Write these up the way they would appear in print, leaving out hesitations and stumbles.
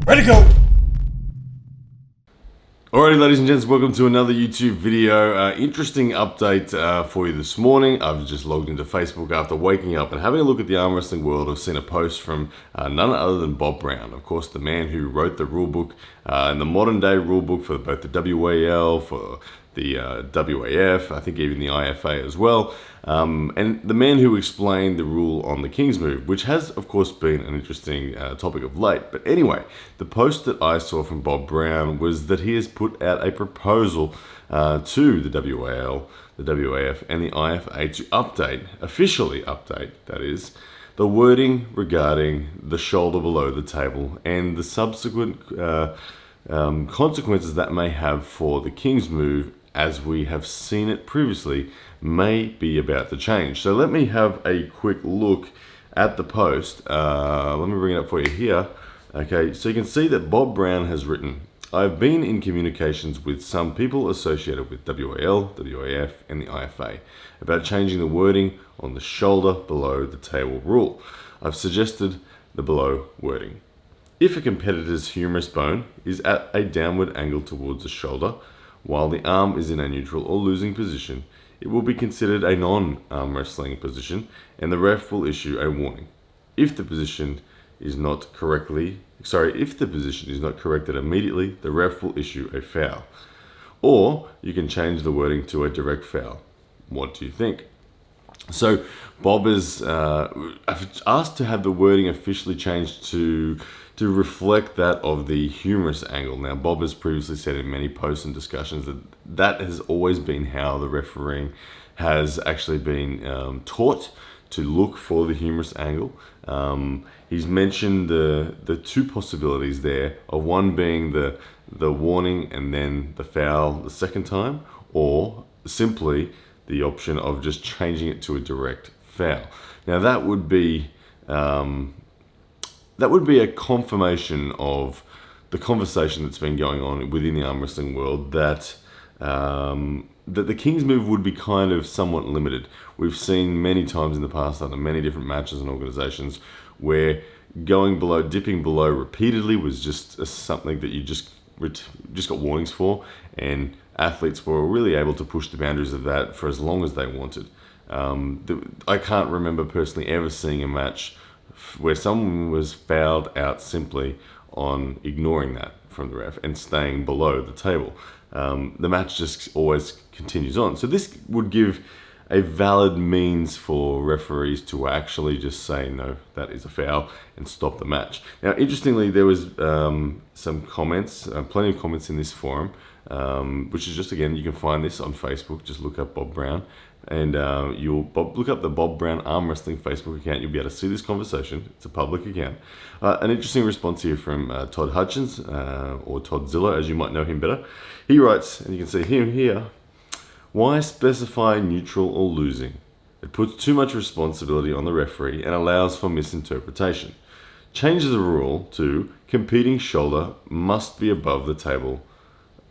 Ready to go! Alrighty, ladies and gents, welcome to another YouTube video. Interesting update for you this morning. I've just logged into Facebook after waking up and having a look at the arm wrestling world. I've seen a post from none other than Bob Brown, of course, the man who wrote the rulebook and the modern day rulebook for both the WAL, for the WAF, I think even the IFA as well, and the man who explained the rule on the King's Move, which has, of course, been an interesting topic of late. But anyway, the post that I saw from Bob Brown was that he has put out a proposal to the WAL, the WAF, and the IFA to officially update, that is, the wording regarding the shoulder below the table and the subsequent consequences that may have for the King's Move, as we have seen it previously, may be about to change. So let me have a quick look at the post. Let me bring it up for you here. Okay, so you can see that Bob Brown has written, "I've been in communications with some people associated with WAL, WAF, and the IFA about changing the wording on the shoulder below the table rule. I've suggested the below wording. If a competitor's humerus bone is at a downward angle towards the shoulder, while the arm is in a neutral or losing position, it will be considered a non-arm wrestling position, and the ref will issue a warning. If the position is not corrected immediately, the ref will issue a foul. Or you can change the wording to a direct foul. What do you think?" So Bob is asked to have the wording officially changed to reflect that of the humerus angle. Now, Bob has previously said in many posts and discussions that that has always been how the refereeing has actually been taught to look for the humerus angle. He's mentioned the two possibilities there, of one being the warning and then the foul the second time, or simply the option of just changing it to a direct foul. Now that would be a confirmation of the conversation that's been going on within the arm wrestling world that that the King's Move would be kind of somewhat limited. We've seen many times in the past under many different matches and organizations where dipping below repeatedly was just something that you just got warnings for, and athletes were really able to push the boundaries of that for as long as they wanted. I can't remember personally ever seeing a match where someone was fouled out simply on ignoring that from the ref and staying below the table. The match just always continues on. So this would give a valid means for referees to actually just say, no, that is a foul, and stop the match. Now, interestingly, there was some comments, plenty of comments in this forum, which is just, again, you can find this on Facebook. Just look up Bob Brown, and look up the Bob Brown Arm Wrestling Facebook account. You'll be able to see this conversation. It's a public account. An interesting response here from Todd Hutchins, or Toddzilla, as you might know him better. He writes, and you can see him here, "Why specify neutral or losing? It puts too much responsibility on the referee and allows for misinterpretation. Change the rule to competing shoulder must be above the table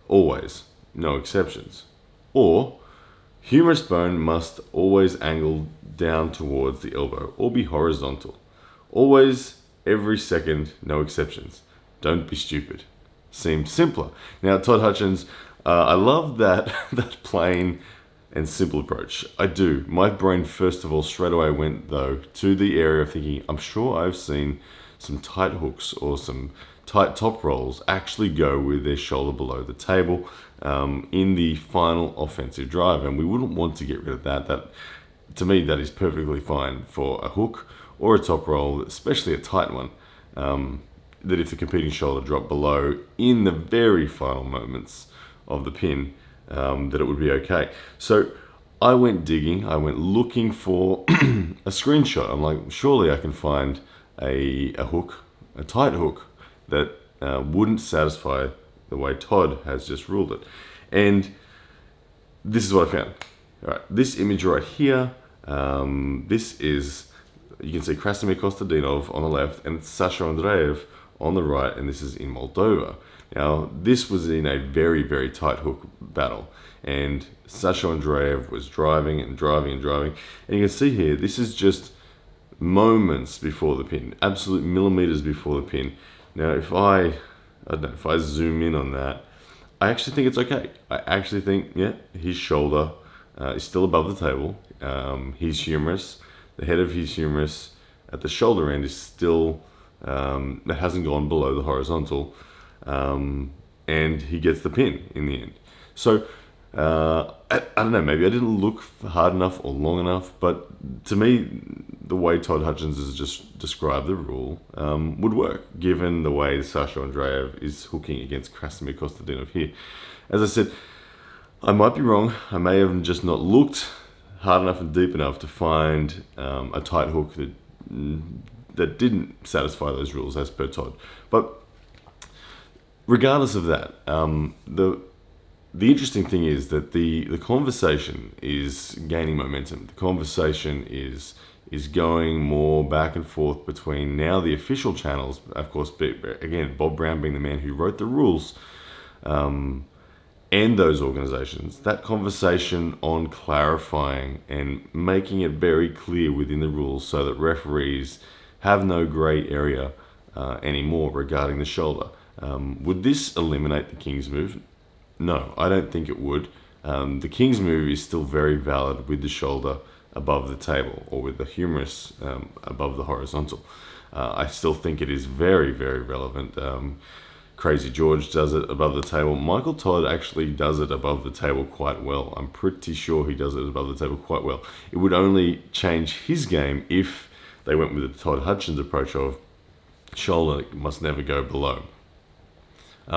always, no exceptions. Or humerus bone must always angle down towards the elbow or be horizontal. Always, every second, no exceptions. Don't be stupid. Seems simpler." Now, Todd Hutchins, I love that plain and simple approach. I do. My brain, first of all, straight away went, though, to the area of thinking, I'm sure I've seen some tight hooks or some tight top rolls actually go with their shoulder below the table in the final offensive drive, and we wouldn't want to get rid of that. That, to me, that is perfectly fine for a hook or a top roll, especially a tight one, that if the competing shoulder dropped below in the very final moments of the pin, that it would be okay. So I went digging, I went looking for a screenshot. I'm like, surely I can find a hook, a tight hook, that wouldn't satisfy the way Todd has just ruled it. And this is what I found. All right, this image right here, this is, you can see Krasimir Kostadinov on the left and Sasha Andreev on the right, and this is in Moldova. Now, this was in a very, very tight hook battle, and Sasha Andreev was driving and driving and driving. And you can see here, this is just moments before the pin, absolute millimeters before the pin. Now, I don't know, if I zoom in on that, I actually think it's okay. I actually think, yeah, his shoulder is still above the table. His humerus, the head of his humerus at the shoulder end is still, that hasn't gone below the horizontal, and he gets the pin in the end. So, I don't know, maybe I didn't look hard enough or long enough, but to me, the way Todd Hutchins has just described the rule would work, given the way Sasha Andreev is hooking against Krasimir Kostadinov here. As I said, I might be wrong. I may have just not looked hard enough and deep enough to find a tight hook that didn't satisfy those rules as per Todd. But regardless of that, the interesting thing is that the conversation is gaining momentum. The conversation is going more back and forth between now the official channels, of course, again, Bob Brown being the man who wrote the rules, and those organizations. That conversation on clarifying and making it very clear within the rules so that referees have no gray area anymore regarding the shoulder. Would this eliminate the King's move? No, I don't think it would. The King's move is still very valid with the shoulder above the table or with the humerus above the horizontal. I still think it is very, very relevant. Crazy George does it above the table. Michael Todd actually does it above the table quite well. I'm pretty sure he does it above the table quite well. It would only change his game if they went with the Todd Hutchins approach of shoulder must never go below.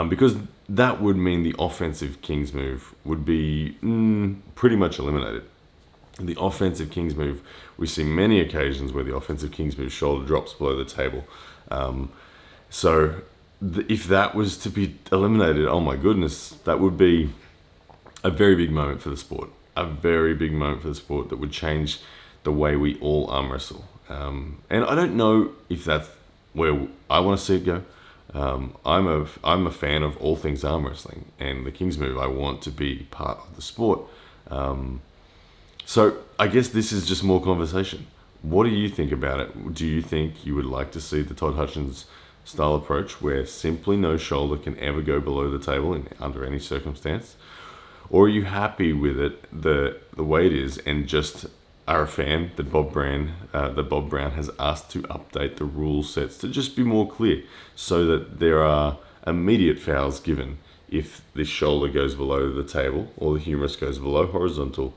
Because that would mean the offensive King's move would be pretty much eliminated. The offensive King's move, we see many occasions where the offensive King's move shoulder drops below the table. If that was to be eliminated, oh my goodness, that would be a very big moment for the sport. A very big moment for the sport that would change the way we all arm wrestle. And I don't know if that's where I want to see it go. I'm a fan of all things arm wrestling, and the King's move I want to be part of the sport. So I guess this is just more conversation. What do you think about it? Do you think you would like to see the Todd Hutchins style approach where simply no shoulder can ever go below the table under any circumstance? Or are you happy with it the way it is and just are a fan that Bob Brown has asked to update the rule sets to just be more clear so that there are immediate fouls given if the shoulder goes below the table or the humerus goes below horizontal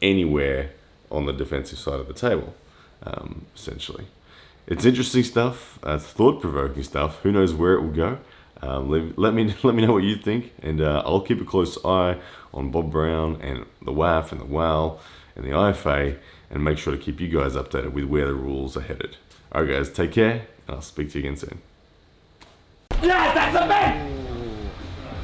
anywhere on the defensive side of the table, essentially. It's interesting stuff. It's thought-provoking stuff. Who knows where it will go? Let me know what you think, and I'll keep a close eye on Bob Brown and the WAF and the WAL and the IFA, and make sure to keep you guys updated with where the rules are headed. Alright guys, take care, and I'll speak to you again soon. Yes, that's a man!